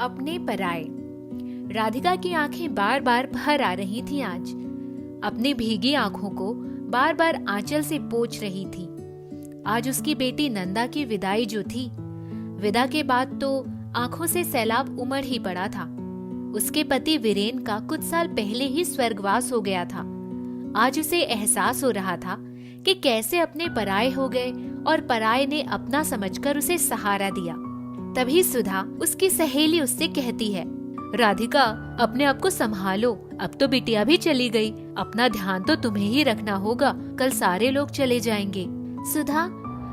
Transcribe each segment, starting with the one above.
अपने पराये। राधिका की आंखें बार बार भर आ रही थीं आज। अपनी भीगी आंखों को बार बार आंचल से पोंछ रही थी। आज उसकी बेटी नंदा की विदाई जो थी, विदा के बाद तो आंखों से सैलाब उमड़ ही पड़ा था। उसके पति वीरेन का कुछ साल पहले ही स्वर्गवास हो गया था। आज उसे एहसास हो रहा था कि कैसे अपने पराये हो गए और पराये ने अपना समझकर उसे सहारा दिया। तभी सुधा, उसकी सहेली, उससे कहती है, राधिका, अपने आप को संभालो, अब तो बिटिया भी चली गई, अपना ध्यान तो तुम्हें ही रखना होगा, कल सारे लोग चले जाएंगे। सुधा,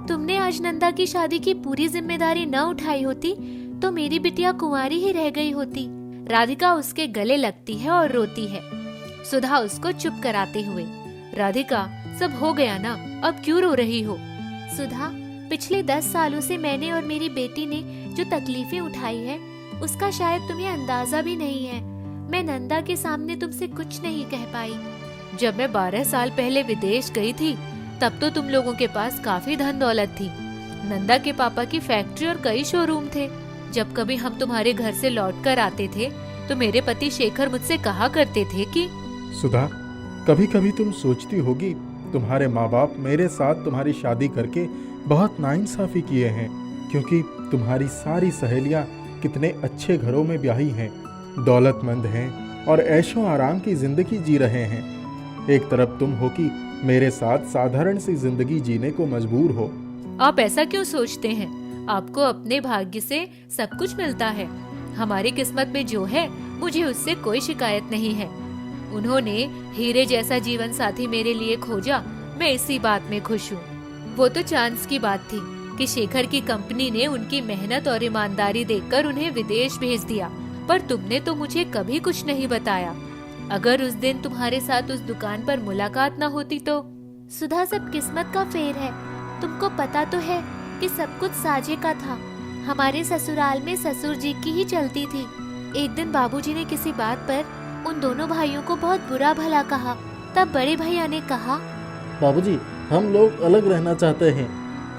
तुमने आज नंदा की शादी की पूरी जिम्मेदारी न उठाई होती तो मेरी बिटिया कुंवारी ही रह गई होती। राधिका उसके गले लगती है और रोती है। सुधा उसको चुप कराते हुए, राधिका, सब हो गया ना, अब क्यों रो रही हो? सुधा, पिछले 10 सालों से मैंने और मेरी बेटी ने जो तकलीफें उठाई है उसका शायद तुम्हें अंदाजा भी नहीं है। मैं नंदा के सामने तुमसे कुछ नहीं कह पाई। जब मैं 12 साल पहले विदेश गई थी तब तो तुम लोगों के पास काफी धन दौलत थी। नंदा के पापा की फैक्ट्री और कई शोरूम थे। जब कभी हम तुम्हारे घर से लौट कर आते थे तो मेरे पति शेखर मुझसे कहा करते थे कि सुधा, कभी कभी तुम सोचती होगी तुम्हारे माँ बाप मेरे साथ तुम्हारी शादी करके बहुत नाइंसाफी किए हैं, क्योंकि तुम्हारी सारी सहेलियाँ कितने अच्छे घरों में ब्याही हैं, दौलतमंद हैं और ऐशो आराम की जिंदगी जी रहे हैं। एक तरफ तुम हो कि मेरे साथ साधारण सी जिंदगी जीने को मजबूर हो। आप ऐसा क्यों सोचते हैं? आपको अपने भाग्य से सब कुछ मिलता है। हमारी किस्मत में जो है मुझे उससे कोई शिकायत नहीं है। उन्होंने हीरे जैसा जीवन साथी मेरे लिए खोजा, मैं इसी बात में खुश हूँ। वो तो चांस की बात थी कि शेखर की कंपनी ने उनकी मेहनत और ईमानदारी देखकर उन्हें विदेश भेज दिया, पर तुमने तो मुझे कभी कुछ नहीं बताया। अगर उस दिन तुम्हारे साथ उस दुकान पर मुलाकात न होती तो। सुधा, सब किस्मत का फेर है। तुमको पता तो है कि सब कुछ साझे का था। हमारे ससुराल में ससुर जी की ही चलती थी। एक दिन बाबूजी ने किसी बात पर उन दोनों भाइयों को बहुत बुरा भला कहा। तब बड़े भैया ने कहा, बाबूजी, हम लोग अलग रहना चाहते हैं,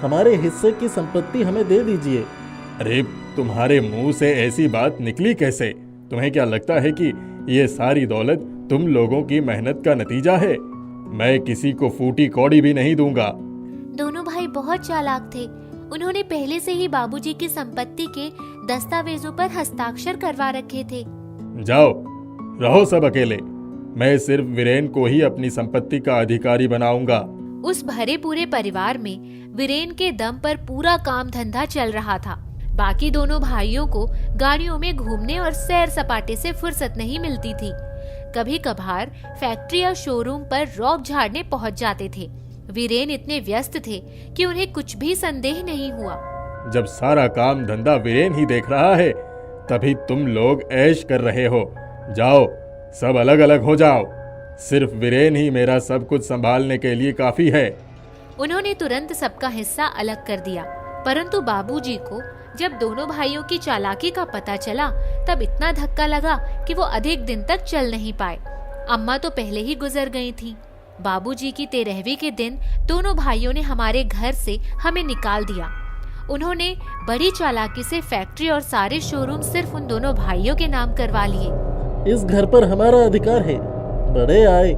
हमारे हिस्से की संपत्ति हमें दे दीजिए। अरे, तुम्हारे मुंह से ऐसी बात निकली कैसे? तुम्हें क्या लगता है कि ये सारी दौलत तुम लोगों की मेहनत का नतीजा है? मैं किसी को फूटी कौड़ी भी नहीं दूंगा। दोनों भाई बहुत चालाक थे। उन्होंने पहले से ही बाबूजी की संपत्ति के दस्तावेजों पर हस्ताक्षर करवा रखे थे। जाओ, रहो सब अकेले। मैं सिर्फ वीरेन को ही अपनी संपत्ति का अधिकारी बनाऊंगा। उस भरे पूरे परिवार में वीरेन के दम पर पूरा काम धंधा चल रहा था। बाकी दोनों भाइयों को गाड़ियों में घूमने और सैर सपाटे से फुर्सत नहीं मिलती थी। कभी कभार फैक्ट्री या शोरूम पर रौब झाड़ने पहुंच जाते थे। वीरेन इतने व्यस्त थे कि उन्हें कुछ भी संदेह नहीं हुआ। जब सारा काम धंधा वीरेन ही देख रहा है, तभी तुम लोग ऐश कर रहे हो। जाओ, सब अलग अलग हो जाओ। सिर्फ वीरेन ही मेरा सब कुछ संभालने के लिए काफी है। उन्होंने तुरंत सबका हिस्सा अलग कर दिया, परंतु बाबूजी को जब दोनों भाइयों की चालाकी का पता चला तब इतना धक्का लगा कि वो अधिक दिन तक चल नहीं पाए। अम्मा तो पहले ही गुजर गई थी। बाबूजी की 13वीं के दिन दोनों भाइयों ने हमारे घर से हमें निकाल दिया। उन्होंने बड़ी चालाकी से फैक्ट्री और सारे शोरूम सिर्फ उन दोनों भाइयों के नाम करवा लिए। इस घर पर हमारा अधिकार है। बड़े आए,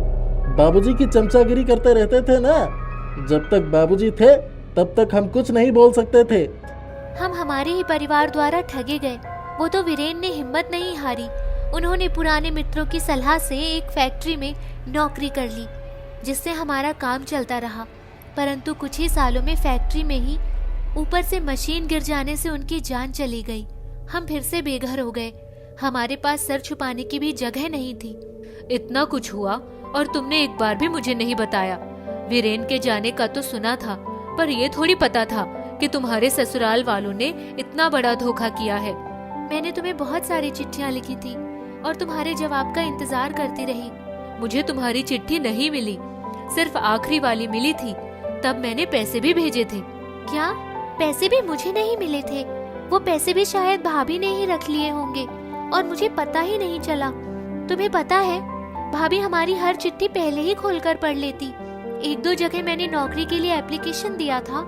बाबूजी की चमचागिरी करते रहते थे ना। जब तक बाबूजी थे तब तक हम कुछ नहीं बोल सकते थे। हम हमारे ही परिवार द्वारा ठगे गए। वो तो वीरेन ने हिम्मत नहीं हारी। उन्होंने पुराने मित्रों की सलाह से एक फैक्ट्री में नौकरी कर ली, जिससे हमारा काम चलता रहा। परंतु कुछ ही सालों में फैक्ट्री में ही ऊपर से मशीन गिर जाने से उनकी जान चली गई। हम फिर से बेघर हो गए। हमारे पास सर छुपाने की भी जगह नहीं थी। इतना कुछ हुआ और तुमने एक बार भी मुझे नहीं बताया। वीरेन के जाने का तो सुना था, पर ये थोड़ी पता था कि तुम्हारे ससुराल वालों ने इतना बड़ा धोखा किया है। मैंने तुम्हें बहुत सारी चिट्ठियाँ लिखी थी और तुम्हारे जवाब का इंतजार करती रही। मुझे तुम्हारी चिट्ठी नहीं मिली, सिर्फ आखिरी वाली मिली थी। तब मैंने पैसे भी भेजे थे। क्या? पैसे भी मुझे नहीं मिले थे? वो पैसे भी शायद भाभी ने ही रख लिए होंगे और मुझे पता ही नहीं चला। तुम्हें पता है, भाभी हमारी हर चिट्ठी पहले ही खोलकर पढ़ लेती। 1-2 जगह मैंने नौकरी के लिए एप्लीकेशन दिया था,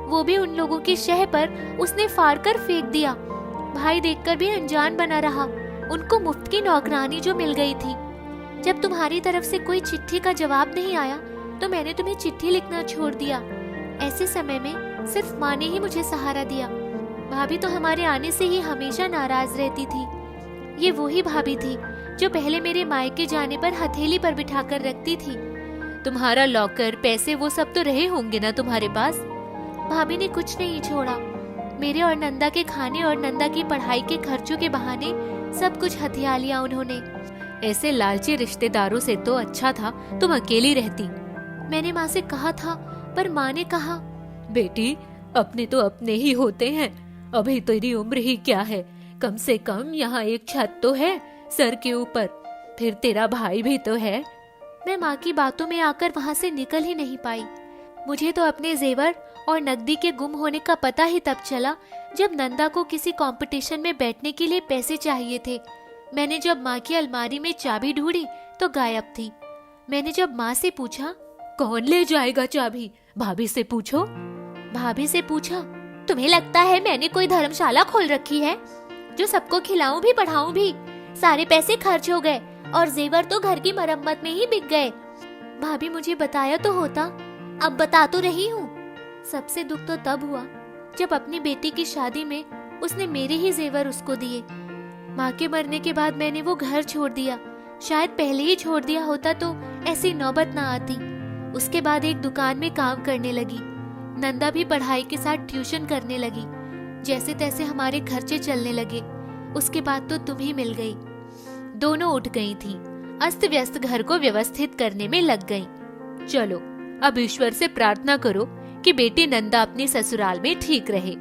वो भी उन लोगों की शह पर उसने फाड़ कर फेंक दिया। भाई देखकर भी अनजान बना रहा। उनको मुफ्त की नौकरानी जो मिल गई थी। जब तुम्हारी तरफ से कोई चिट्ठी का जवाब नहीं आया तो मैंने तुम्हें चिट्ठी लिखना छोड़ दिया। ऐसे समय में सिर्फ माँ ने ही मुझे सहारा दिया। भाभी तो हमारे आने से ही हमेशा नाराज रहती थी। ये वही भाभी थी जो पहले मेरे मायके जाने पर हथेली पर बिठाकर रखती थी। तुम्हारा लॉकर, पैसे वो सब तो रहे होंगे ना तुम्हारे पास। भाभी ने कुछ नहीं छोड़ा। मेरे और नंदा के खाने और नंदा की पढ़ाई के खर्चों के बहाने सब कुछ हथिया लिया उन्होंने। ऐसे लालची रिश्तेदारों से तो अच्छा था तुम अकेली रहती। मैंने माँ से कहा था, पर माँ ने कहा, बेटी अपने तो अपने ही होते हैं। अभी तेरी उम्र ही क्या है, कम से कम यहाँ एक छत तो है सर के ऊपर। फिर तेरा भाई भी तो है। मैं माँ की बातों में आकर वहाँ से निकल ही नहीं पाई। मुझे तो अपने जेवर और नकदी के गुम होने का पता ही तब चला जब नंदा को किसी कंपटीशन में बैठने के लिए पैसे चाहिए थे। मैंने जब माँ की अलमारी में चाबी ढूंढी तो गायब थी। मैंने जब माँ से पूछा, कौन ले जाएगा चाबी? भाभी से पूछो। भाभी से पूछा, तुम्हें लगता है मैंने कोई धर्मशाला खोल रखी है जो सबको खिलाऊं भी पढ़ाऊं भी? सारे पैसे खर्च हो गए और जेवर तो घर की मरम्मत में ही बिक गए। भाभी मुझे बताया तो होता, अब बता तो रही हूँ। सबसे दुख तो तब हुआ जब अपनी बेटी की शादी में उसने मेरे ही जेवर उसको दिए। माँ के मरने के बाद मैंने वो घर छोड़ दिया। शायद पहले ही छोड़ दिया होता तो ऐसी नौबत ना आती। उसके बाद एक दुकान में काम करने लगी। नंदा भी पढ़ाई के साथ ट्यूशन करने लगी। जैसे तैसे हमारे खर्चे चलने लगे। उसके बाद तो तुम ही मिल गई। दोनों उठ गई थी। अस्त व्यस्त घर को व्यवस्थित करने में लग गई। चलो अब ईश्वर से प्रार्थना करो कि बेटी नंदा अपने ससुराल में ठीक रहे।